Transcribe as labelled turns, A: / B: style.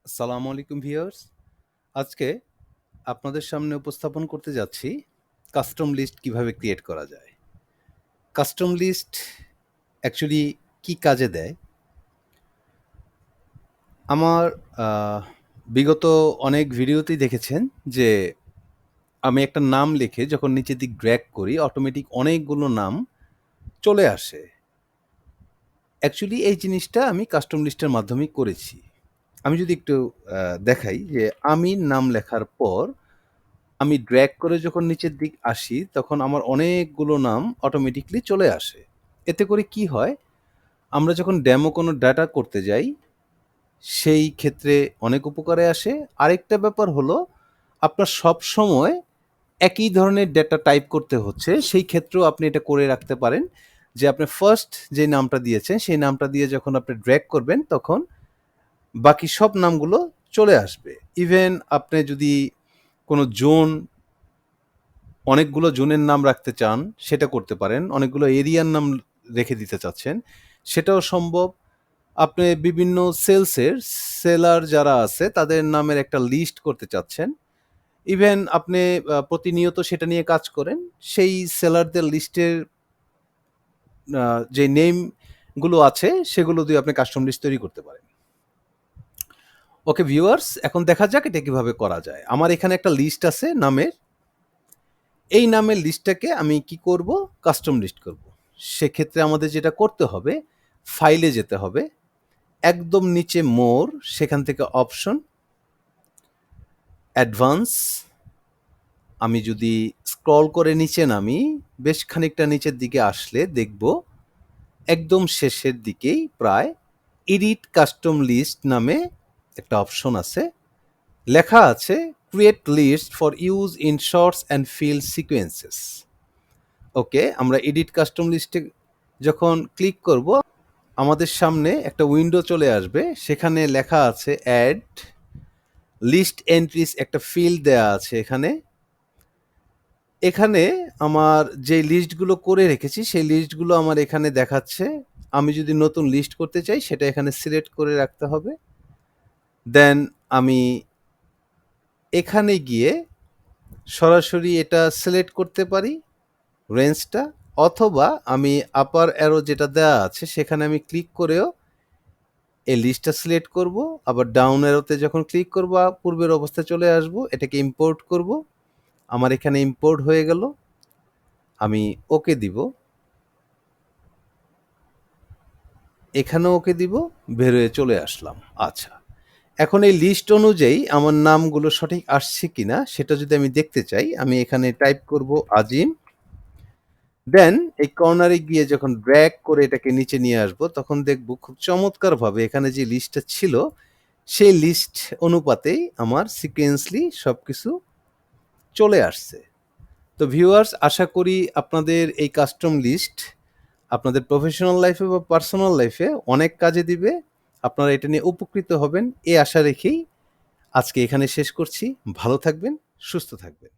A: আসসালামু আলাইকুম ভিউয়ার্স। আজকে আপনাদের সামনে উপস্থাপন করতে যাচ্ছি কাস্টম লিস্ট কিভাবে ক্রিয়েট করা যায়। কাস্টম লিস্ট অ্যাকচুয়ালি কি কাজে দেয়? আমার আ বিগত অনেক ভিডিওতেই দেখেছেন যে আমি একটা নাম লিখে যখন নিচের দিক ড্র্যাগ করি অটোমেটিক অনেকগুলো নাম চলে আসে। অ্যাকচুয়ালি এই জিনিসটা আমি কাস্টম লিস্টের মাধ্যমেই করেছি। আমি যদি একটু দেখাই যে আমির নাম লেখার পর আমি ড্র্যাগ করে যখন নিচের দিক আসি, তখন আমার অনেকগুলো নাম অটোমেটিক্যালি চলে আসে। এতে করে কি হয়? আমরা যখন ডেমো কোনো ডাটা করতে যাই, সেই ক্ষেত্রে অনেক উপকারে আসে। আরেকটা ব্যাপার হলো, আপনার সবসময় একই ধরনের ডেটা টাইপ করতে হচ্ছে, সেই ক্ষেত্রেও আপনি এটা করে রাখতে পারেন যে, আপনি ফার্স্ট যে নামটা দিয়েছেন, সেই নামটা দিয়ে যখন আপনি ড্র্যাগ করবেন, তখন বাকি সব নামগুলো চলে আসবে। ইভেন আপনি যদি কোনো জোন অনেকগুলো জোনের নাম রাখতে চান, সেটা করতে পারেন। অনেকগুলো এরিয়ার নাম রেখে দিতে চাচ্ছেন, সেটাও সম্ভব। আপনি বিভিন্ন সেলার যারা আছে, তাদের নামের একটা লিস্ট করতে চাচ্ছেন। ইভেন আপনি প্রতিনিয়ত সেটা নিয়ে কাজ করেন। সেই সেলারদের লিস্টের যে নেমগুলো আছে, সেগুলো দিয়ে আপনি কাস্টম লিস্ট তৈরি করতে পারেন। ওকে ভিউয়ার্স, এখন দেখা যাক এটা কিভাবে করা যায়। আমার এখানে একটা লিস্ট আছে নামের। এই নামের লিস্টটাকে আমি কি করব? কাস্টম লিস্ট করব। সেক্ষেত্রে আমাদের যেটা করতে হবে, ফাইলে যেতে হবে। একদম নিচে মোর, সেখান থেকে অপশন, অ্যাডভান্স। আমি যদি স্ক্রল করে নিচে নামি, বেশ খানিকটা নিচের দিকে আসলে দেখব একদম শেষের দিকেই প্রায় এডিট কাস্টম লিস্ট নামে একটা অপশন আছে। লেখা আছে create list for use in sorts and field sequences. Okay, আমরা এডিট কাস্টম লিস্টে যখন ক্লিক করব, আমাদের সামনে একটা উইন্ডো চলে আসবে। সেখানে লেখা আছে অ্যাড লিস্ট এন্ট্রিস, একটা ফিল্ড দেয়া আছে এখানে। এখানে আমার যে লিস্টগুলো করে রেখেছি, সেই লিস্টগুলো আমার এখানে দেখাচ্ছে। আমি যদি নতুন লিস্ট করতে চাই, সেটা এখানে সিলেক্ট করে রাখতে হবে। দেন আমি এখানে গিয়ে সরাসরি এটা সিলেক্ট করতে পারি রেঞ্জটা, অথবা আমি আপার অ্যারো যেটা দেওয়া আছে, সেখানে আমি ক্লিক করেও এই লিস্টটা সিলেক্ট করব। আবার ডাউন অ্যারোতে যখন ক্লিক করব, পূর্বের অবস্থায় চলে আসব। এটাকে ইম্পোর্ট করব। আমার এখানে ইম্পোর্ট হয়ে গেল। আমি ওকে দিব। এখানেও ওকে দিব। বের হয়ে চলে আসলাম। আচ্ছা, এখন এই লিস্ট অনুযায়ী আমার নামগুলো সঠিক আসছে কিনা সেটা যদি আমি দেখতে চাই, আমি এখানে টাইপ করব আজিম। দেন এই কর্নারে গিয়ে যখন ড্র্যাগ করে এটাকে নিচে নিয়ে আসবো, তখন দেখব খুব চমৎকারভাবে এখানে যে লিস্টটা ছিল, সেই লিস্ট অনুপাতেই আমার সিকোয়েন্সলি সবকিছু চলে আসছে। তো ভিউয়ার্স, আশা করি আপনাদের এই কাস্টম লিস্ট আপনাদের প্রফেশনাল লাইফে বা পার্সোনাল লাইফে অনেক কাজে দিবে। আপনারা এটা নিয়ে উপকৃত হবেন, এই আশা রেখেই আজকে এখানে শেষ করছি। ভালো থাকবেন, সুস্থ থাকবেন।